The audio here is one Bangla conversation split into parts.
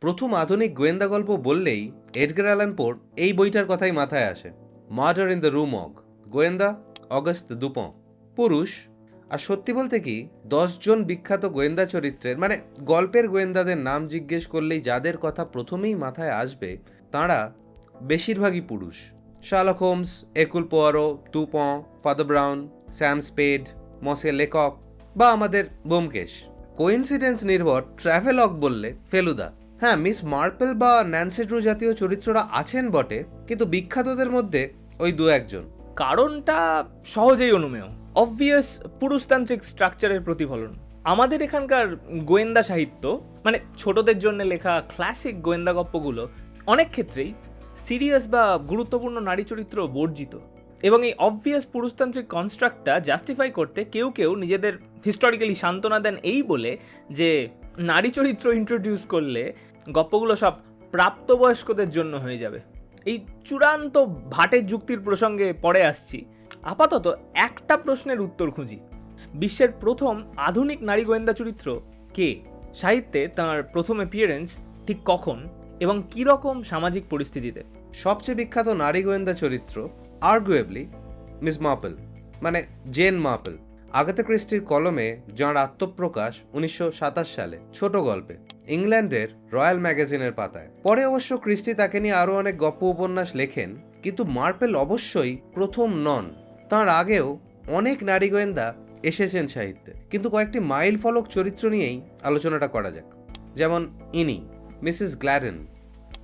প্রথম আধুনিক গোয়েন্দা গল্প বললেই এডগার অ্যালান পোর এই বইটার কথাই মাথায় আসে। মার্ডার ইন দ্য রুম অগ, গোয়েন্দা অগস্ট দুপঁ। পুরুষ, আর সত্যি বলতে কি 10 জন বিখ্যাত গোয়েন্দা চরিত্রের মানে গল্পের গোয়েন্দাদের নাম জিজ্ঞেস করলেই যাদের কথা প্রথমেই মাথায় আসবে তাঁরা বেশিরভাগই পুরুষ। Sherlock Holmes, Hercule Poirot, Dupin, Father Brown, Sam Spade, Monsieur Lecoq বা আমাদের ব্যোমকেশ। কোইন্সিডেন্স নির্ভর ট্রাভেলগ বললে ফেলুদা। হ্যাঁ, মিস মার্পল বা ন্যান্সি ড্রু জাতীয় চরিত্ররা আছেন বটে, কিন্তু বিখ্যাতদের মধ্যে ওই 2-1 জন। কারণটা সহজেই অনুমেয়, অবভিয়াস পুরুষতান্ত্রিক স্ট্রাকচারের প্রতিফলন। আমাদের এখানকার গোয়েন্দা সাহিত্য মানে ছোটদের জন্য লেখা ক্লাসিক গোয়েন্দা গল্পগুলো অনেক ক্ষেত্রেই সিরিয়াস বা গুরুত্বপূর্ণ নারী চরিত্র বর্জিত, এবং এই অবভিয়াস পুরুষতান্ত্রিক কনস্ট্রাক্টটা জাস্টিফাই করতে কেউ কেউ নিজেদের হিস্টোরিক্যালি সান্ত্বনা দেন এই বলে যে নারী চরিত্র ইন্ট্রোডিউস করলে গল্পগুলো সব প্রাপ্তবয়স্কদের জন্য হয়ে যাবে। এই চূড়ান্ত ভাটের যুক্তির প্রসঙ্গে পরে আসছি। আপাতত একটা প্রশ্নের উত্তর খুঁজি, বিশ্বের প্রথম আধুনিক নারী গোয়েন্দা চরিত্র কে? সাহিত্যে তাঁর প্রথম অ্যাপিয়ারেন্স ঠিক কখন এবং কীরকম সামাজিক পরিস্থিতিতে? সবচেয়ে বিখ্যাত নারী গোয়েন্দা চরিত্র আর্গুয়েবলি মিস মার্পল, মানে জেন মার্পল। আগাথা ক্রিস্টির কলমে যাঁর আত্মপ্রকাশ 1927 সালে ছোট গল্পে ইংল্যান্ডের রয়্যাল ম্যাগাজিনের পাতায়। পরে অবশ্য ক্রিস্টি তাকে নিয়ে আরও অনেক গল্প উপন্যাস লেখেন, কিন্তু মার্পল অবশ্যই প্রথম নন। তাঁর আগেও অনেক নারী গোয়েন্দা এসেছেন সাহিত্যে, কিন্তু কয়েকটি মাইল ফলক চরিত্র নিয়েই আলোচনাটা করা যাক। যেমন ইনি মিসেস গ্ল্যাডেন।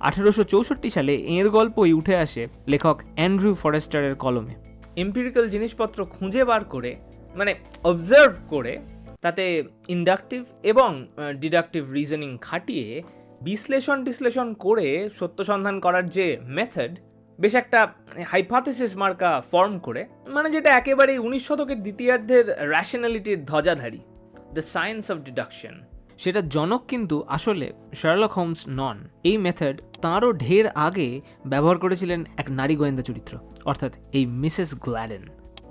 1864 সালে এর গল্পই উঠে আসে লেখক অ্যান্ড্রু ফরেস্টারের কলমে। এম্পিরিক্যাল জিনিসপত্র খুঁজে বার করে মানে অবজার্ভ করে তাতে ইন্ডাকটিভ এবং ডিডাকটিভ রিজনিং খাটিয়ে বিশ্লেষণ করে সত্য সন্ধান করার যে মেথড, বেশ একটা হাইপোথিসিস মার্কা ফর্ম করে, মানে যেটা একেবারেই 19 শতকের দ্বিতীয়ার্ধের র্যাশনালিটির ধ্বজাধারী, দ্য সায়েন্স অফ ডিডাকশন। সেটা জনক কিন্তু আসলে শার্লক হোমস নন। এই মেথড তাঁরও ঢের আগে ব্যবহার করেছিলেন এক নারী গোয়েন্দা চরিত্র, অর্থাৎ এই মিসেস গ্ল্যাডেন।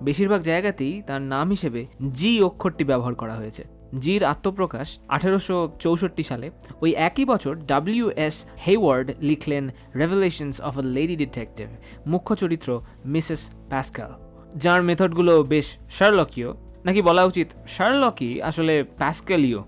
বেশিরভাগ জায়গাতেই তার নাম হিসেবে জি অক্ষরটি ব্যবহার করা হয়েছে। জির আত্মপ্রকাশ 1864 সালে। ওই একই বছর W.S. হেওয়ার্ড লিখলেন রেভেলেশনস অফ আ লেডি ডিটেকটিভ, মুখ্য চরিত্র মিসেস প্যাসকাল, যার মেথডগুলো বেশ শার্লকীয়, নাকি বলা উচিত শার্লকই আসলে প্যাসকালীয়।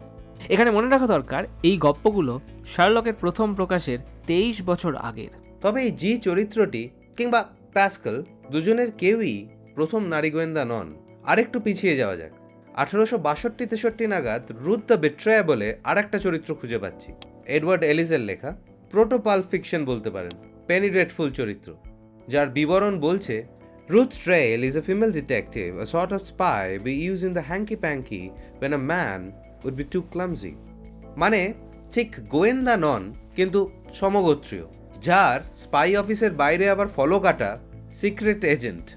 এখানে মনে রাখা দরকার এই গল্পগুলো শার্লকের প্রথম প্রকাশের 23 বছর আগের। তবে এই জি চরিত্রটি কিংবা প্যাসকাল দুজনের কেউই প্রথম নারী গোয়েন্দা নন। আরেকটু পিছিয়ে যাওয়া যাক। 1862-63 নাগাদ রুথ দ্য বিট্রেয়ার বলে আর একটা চরিত্র খুঁজে পাচ্ছি, এডওয়ার্ড এলিসের লেখা প্রোটো পাল্প ফিকশন বলতে পারেন, পেনি ড্রেডফুল চরিত্র, যার বিবরণ বলছে Ruth Trail is a female detective, a sort of spy be used in the hanky panky where a man would be too clumsy. মানে ঠিক গোয়েন্দা নন, কিন্তু সমগোত্রীয়, যার স্পাই অফিসের বাইরে আবার ফলো কাটা সিক্রেট এজেন্ট।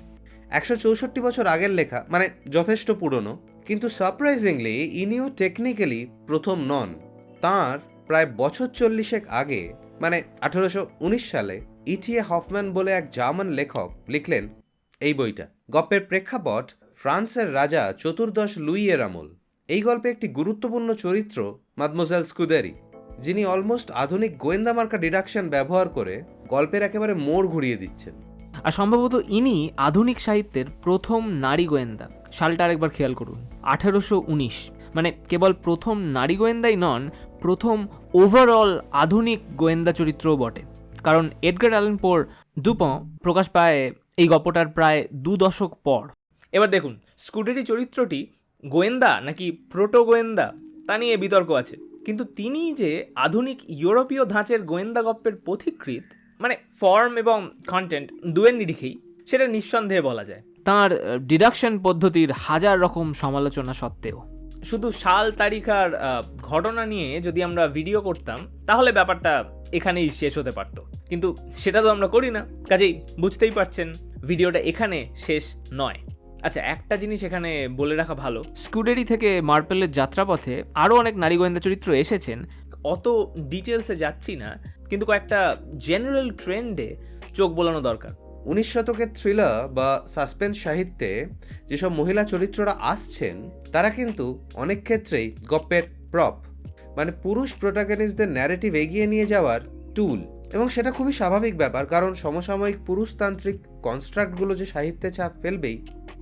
164 বছর আগের লেখা, মানে যথেষ্ট পুরনো, কিন্তু সারপ্রাইজিংলি ইনিও টেকনিক্যালি প্রথম নন। তাঁর প্রায় বছর 40 আগে, মানে 1819 সালে ইটিএ হফম্যান বলে এক জার্মান লেখক লিখলেন এই বইটা। গল্পের প্রেক্ষাপট ফ্রান্সের রাজা চতুর্দশ লুইয়ের আমল। এই গল্পে একটি গুরুত্বপূর্ণ চরিত্র মাদমোজেল স্কুদেরি, যিনি অলমোস্ট আধুনিক গোয়েন্দা মার্কা ডিডাকশন ব্যবহার করে গল্পের একেবারে মোড় ঘুরিয়ে দিচ্ছেন। আর সম্ভবত ইনি আধুনিক সাহিত্যের প্রথম নারী গোয়েন্দা। সালটা আরেকবার খেয়াল করুন, 1819। মানে কেবল প্রথম নারী গোয়েন্দাই নন, প্রথম ওভারঅল আধুনিক গোয়েন্দা চরিত্রও বটে। কারণ এডগার অ্যালান পোর দুপঁ প্রকাশ পায় এই গল্পটার প্রায় 2 দশক পর। এবার দেখুন, স্কুডেরি চরিত্রটি গোয়েন্দা নাকি প্রোটো গোয়েন্দা তা নিয়ে বিতর্ক আছে, কিন্তু তিনি যে আধুনিক ইউরোপীয় ধাঁচের গোয়েন্দা গল্পের পথিকৃৎ, মানে ফর্ম এবং কন্টেন্ট দুয়ের নিরিখেই, সেটা নিঃসন্দেহে বলা যায়। তাঁর ডিডাকশন পদ্ধতির হাজার রকম সমালোচনা সত্ত্বেও। শুধু সাল তারিখ আর ঘটনা নিয়ে যদি আমরা ভিডিও করতাম তাহলে ব্যাপারটা এখানেই শেষ হতে পারত, কিন্তু সেটা তো আমরা করি না, কাজেই বুঝতেই পারছেন ভিডিওটা এখানে শেষ নয়। আচ্ছা, একটা জিনিস এখানে বলে রাখা ভালো, স্কুডেরি থেকে মার্পেলের যাত্রাপথে আরও অনেক নারী গোয়েন্দা চরিত্র এসেছেন। অত ডিটেলসে যাচ্ছি না, কিন্তু কয়েকটা জেনারেল ট্রেন্ডে চোখ বোলানো দরকার। 19 শতকের থ্রিলার বা সাসপেন্স সাহিত্যে যেসব মহিলা চরিত্ররা আসছেন তারা কিন্তু অনেক ক্ষেত্রেই গল্পের প্রপ, মানে পুরুষ প্রোটাগনিস্টদের ন্যারেটিভ এগিয়ে নিয়ে যাওয়ার টুল। এবং সেটা খুবই স্বাভাবিক ব্যাপার, কারণ সমসাময়িক পুরুষতান্ত্রিক কনস্ট্রাক্টগুলো যে সাহিত্যে ছাপ ফেলবেই,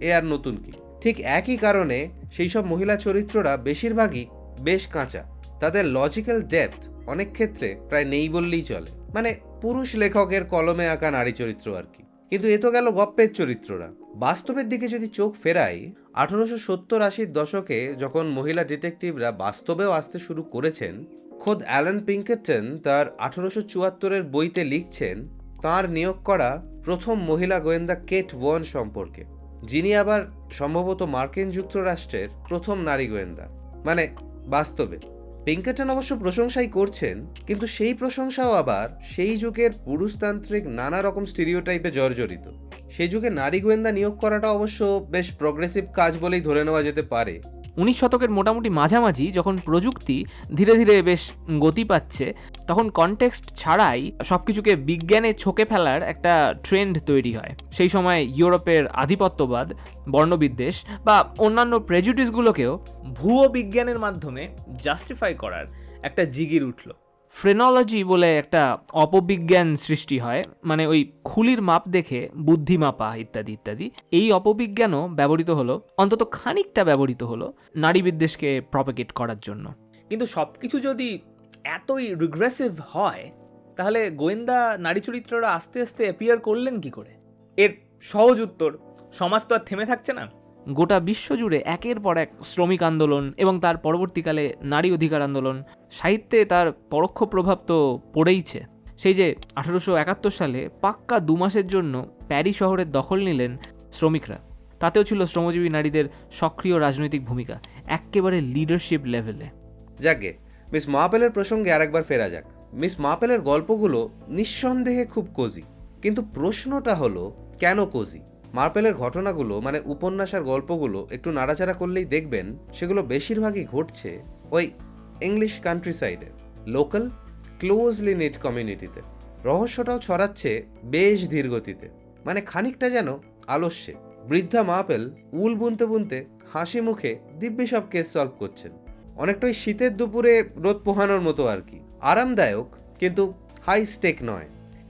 এ আর নতুন কি। ঠিক একই কারণে সেই সব মহিলা চরিত্ররা বেশিরভাগই বেশ কাঁচা, তাদের লজিক্যাল ডেপথ অনেক ক্ষেত্রে প্রায় নেই বললেই চলে। মানে পুরুষ লেখকের কলমে আঁকা নারী চরিত্র আর কি। কিন্তু এ তো গেল গপ্পের চরিত্ররা। বাস্তবের দিকে যদি চোখ ফেরাই, 1870-80 দশকে যখন মহিলা ডিটেকটিভরা বাস্তবেও আসতে শুরু করেছেন, খোদ অ্যালান পিঙ্কারটন তার 1874-এর বইতে লিখছেন তাঁর নিয়োগ করা প্রথম মহিলা গোয়েন্দা কেট ওয়ার্ন সম্পর্কে, যিনি আবার সম্ভবত মার্কিন যুক্তরাষ্ট্রের প্রথম নারী গোয়েন্দা। মানে বাস্তবে পিঙ্কারটন অবশ্য প্রশংসাই করছেন, কিন্তু সেই প্রশংসাও আবার সেই যুগের পুরুষতান্ত্রিক নানা রকম স্টিরিওটাইপে জর্জরিত। সেই যুগে নারী গোয়েন্দা নিয়োগ করাটা অবশ্য বেশ প্রগ্রেসিভ কাজ বলেই ধরে নেওয়া যেতে পারে। 19 শতকের মোটামুটি মাঝামাঝি যখন প্রযুক্তি ধীরে ধীরে বেশ গতি পাচ্ছে, তখন কনটেক্সট ছাড়াই সবকিছুকে বিজ্ঞানে ছকে ফেলার একটা ট্রেন্ড তৈরি হয়। সেই সময় ইউরোপের আধিপত্যবাদ, বর্ণবিদ্বেষ বা অন্যান্য প্রেজুডিসগুলোকেও ভুয়ো বিজ্ঞানের মাধ্যমে জাস্টিফাই করার একটা জিগির উঠল। ফ্রেনোলজি বলে একটা অপবিজ্ঞান সৃষ্টি হয়, মানে ওই খুলির মাপ দেখে বুদ্ধি মাপা ইত্যাদি ইত্যাদি। এই অপবিজ্ঞানও ব্যবহৃত হলো, অন্তত খানিকটা ব্যবহৃত হলো নারী বিদ্বেষকে প্রপাগেট করার জন্য। কিন্তু সব কিছু যদি এতই রিগ্রেসিভ হয়, তাহলে গোয়েন্দা নারী চরিত্ররা আস্তে আস্তে অ্যাপিয়ার করলেন কি করে? এর সহজ উত্তর, সমাজ তো আর থেমে থাকছে না। গোটা বিশ্বজুড়ে একের পর এক শ্রমিক আন্দোলন এবং তার পরবর্তীকালে নারী অধিকার আন্দোলন, সাহিত্যে তার পরোক্ষ প্রভাব তো পড়েইছে। সেই যে 1871 সালে পাক্কা 2 মাসের জন্য প্যারিস শহরের দখল নিলেন শ্রমিকরা, তাতেও ছিল শ্রমজীবী নারীদের সক্রিয় রাজনৈতিক ভূমিকা, একেবারে লিডারশিপ লেভেলে। যাকে মিস মার্পেলের প্রসঙ্গে আরেকবার ফেরা যাক। মিস মার্পেলের গল্পগুলো নিঃসন্দেহে খুব কোজি, কিন্তু প্রশ্নটা হলো কেন কোজি? মার্পেলের ঘটনাগুলো, মানে উপন্যাস আর গল্পগুলো একটু নাড়াচাড়া করলেই দেখবেন সেগুলো বেশিরভাগই ঘটছে ওই ইংলিশ কান্ট্রি সাইডে, লোকাল ক্লোজলি নিট কমিউনিটিতে। রহস্যটাও ছড়াচ্ছে বেশ ধীর গতিতে, মানে খানিকটা যেন আলস্যে। বৃদ্ধা মার্পেল উল বুনতে বুনতে হাসি মুখে দিব্যি সব কেস সলভ করছেন, অনেকটা ওই শীতের দুপুরে রোদ পোহানোর মতো আর কি। আরামদায়ক, কিন্তু হাই স্টেক নয়।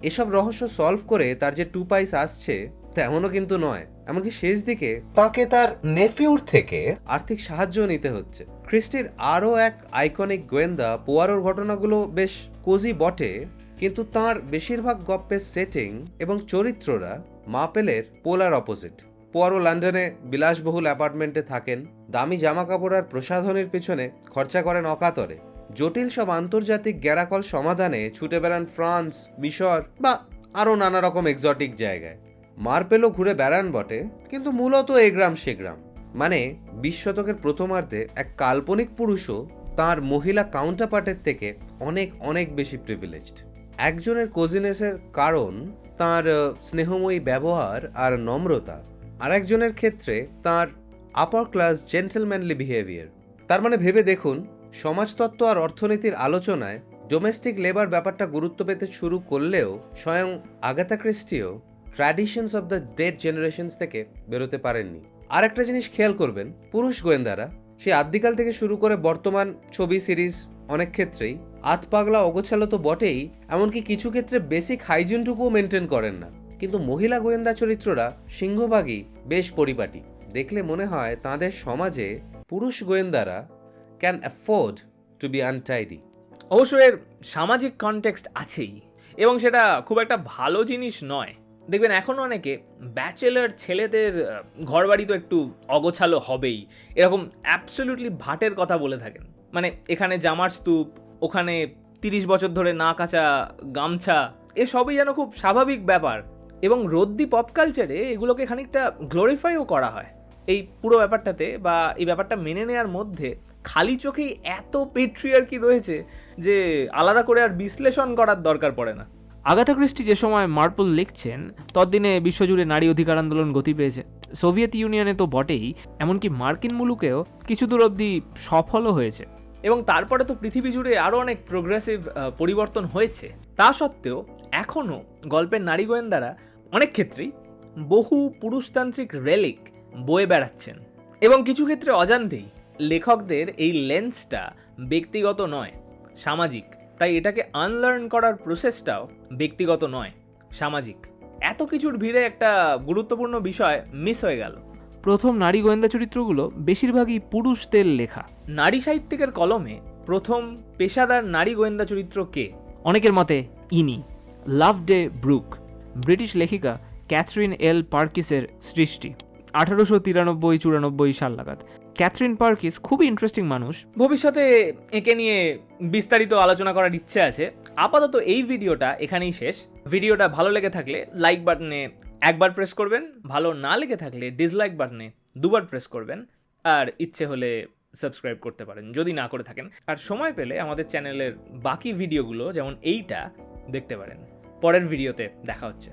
এসব রহস্য সলভ করে তার যে 2 পাইস আসছে তেমনও কিন্তু নয়। এমনকি শেষ দিকে তাকে তার নেফিউর থেকে আর্থিক সাহায্য নিতে হচ্ছে। ক্রিস্টির আরও এক আইকনিক গোয়েন্দা পোয়ারোর ঘটনাগুলো বেশ কোজি বটে, কিন্তু তার বেশিরভাগ গল্পের সেটিং এবং চরিত্ররা মার্পেলের পোলার অপোজিট। পোয়ারো লন্ডনে বিলাসবহুল অ্যাপার্টমেন্টে থাকেন, দামি জামা কাপড় আর প্রসাধনের পেছনে খরচা করেন অকাতরে, জটিল সব আন্তর্জাতিক গ্যারাকল সমাধানে ছুটে বেড়ান ফ্রান্স, মিশর বা আরও নানা রকম এক্সোটিক জায়গায়। মার্পেলও ঘুরে বেড়ান বটে, কিন্তু মূলত এ গ্রাম সে গ্রাম। মানে 20 শতকের প্রথমার্ধে এক কাল্পনিক পুরুষও তার মহিলা কাউন্টারপার্টের থেকে অনেক অনেক বেশি প্রিভিলেজড। একজনের কোজিনেসের কারণ তার স্নেহময়ী ব্যবহার আর নম্রতা, আর একজনের ক্ষেত্রে তার আপার ক্লাস জেন্টলম্যানলি বিহেভিয়ার। তার মানে ভেবে দেখুন, সমাজতত্ত্ব আর অর্থনীতির আলোচনায় ডোমেস্টিক লেবার ব্যাপারটা গুরুত্ব পেতে শুরু করলেও স্বয়ং আগাথা ক্রিস্টিও traditions of the dead generations থেকে বেরোতে পারেননি। আর একটা জিনিস খেয়াল করবেন, পুরুষ গোয়েন্দারা সেই আদ্যিকাল থেকে শুরু করে বর্তমান ছবি সিরিজ অনেক ক্ষেত্রেই আতপাগলা অগোছালো তো বটেই, এমনকি কিছু ক্ষেত্রে বেসিক হাইজিনটুকুও মেনটেন করেন না। কিন্তু মহিলা গোয়েন্দা চরিত্ররা সিংহভাগই বেশ পরিপাটি। দেখলে মনে হয় তাদের সমাজে পুরুষ গোয়েন্দারা can afford to be untidy. অবশ্য এর সামাজিক কনটেক্সট আছেই, এবং সেটা খুব একটা ভালো জিনিস নয়। দেখবেন এখনও অনেকে ব্যাচেলার ছেলেদের ঘরবাড়ি তো একটু অগোছালো হবেই, এরকম অ্যাবসলিউটলি ভাটের কথা বলে থাকেন। মানে এখানে জামার স্তূপ, ওখানে 30 বছর ধরে না কাচা গামছা, এসবই যেন খুব স্বাভাবিক ব্যাপার। এবং রদ্দি পপ কালচারে এগুলোকে খানিকটা গ্লোরিফাইও করা হয়। এই পুরো ব্যাপারটাতে বা এই ব্যাপারটা মেনে নেওয়ার মধ্যে খালি চোখেই এত পেট্রিয়ার্কি রয়েছে যে আলাদা করে আর বিশ্লেষণ করার দরকার পড়ে না। আগাথা ক্রিস্টি যে সময় মার্পল লিখছেন, ততদিনে বিশ্বজুড়ে নারী অধিকার আন্দোলন গতি পেয়েছে। সোভিয়েত ইউনিয়নে তো বটেই, এমনকি মার্কিন মুলুকেও কিছু দূর অবধি সফলও হয়েছে। এবং তারপরে তো পৃথিবী জুড়ে আরও অনেক প্রোগ্রেসিভ পরিবর্তন হয়েছে। তা সত্ত্বেও এখনও গল্পের নারী গোয়েন্দারা অনেক ক্ষেত্রেই বহু পুরুষতান্ত্রিক রেলিক বয়ে বেড়াচ্ছেন, এবং কিছু ক্ষেত্রে অজান্তেই লেখকদের এই লেন্সটা ব্যক্তিগত নয়, সামাজিক। তাই এটাকে আনলার্ন করার প্রসেসটাও ব্যক্তিগত নয়, সামাজিক। এত কিছুর ভিড়ে একটা গুরুত্বপূর্ণ বিষয় মিস হয়ে গেল। প্রথম নারী গোয়েন্দা চরিত্রগুলো বেশিরভাগই পুরুষদের লেখা। নারী সাহিত্যিকের কলমে প্রথম পেশাদার নারী গোয়েন্দা চরিত্র কে? অনেকের মতে ইনি, লাভডে ব্রুক, ব্রিটিশ লেখিকা ক্যাথরিন এল পার্কিসের সৃষ্টি, 1893-94 সাল নাগাদ। ক্যাথরিন পার্কিস খুবই ইন্টারেস্টিং মানুষ। ভবিষ্যতে একে নিয়ে বিস্তারিত আলোচনা করার ইচ্ছে আছে। আপাতত এই ভিডিওটা এখানেই শেষ। ভিডিওটা ভালো লেগে থাকলে লাইক বাটনে একবার প্রেস করবেন, ভালো না লেগে থাকলে ডিসলাইক বাটনে দুবার প্রেস করবেন, আর ইচ্ছে হলে সাবস্ক্রাইব করতে পারেন যদি না করে থাকেন। আর সময় পেলে আমাদের চ্যানেলের বাকি ভিডিওগুলো যেমন এইটা দেখতে পারেন। পরের ভিডিওতে দেখা হচ্ছে।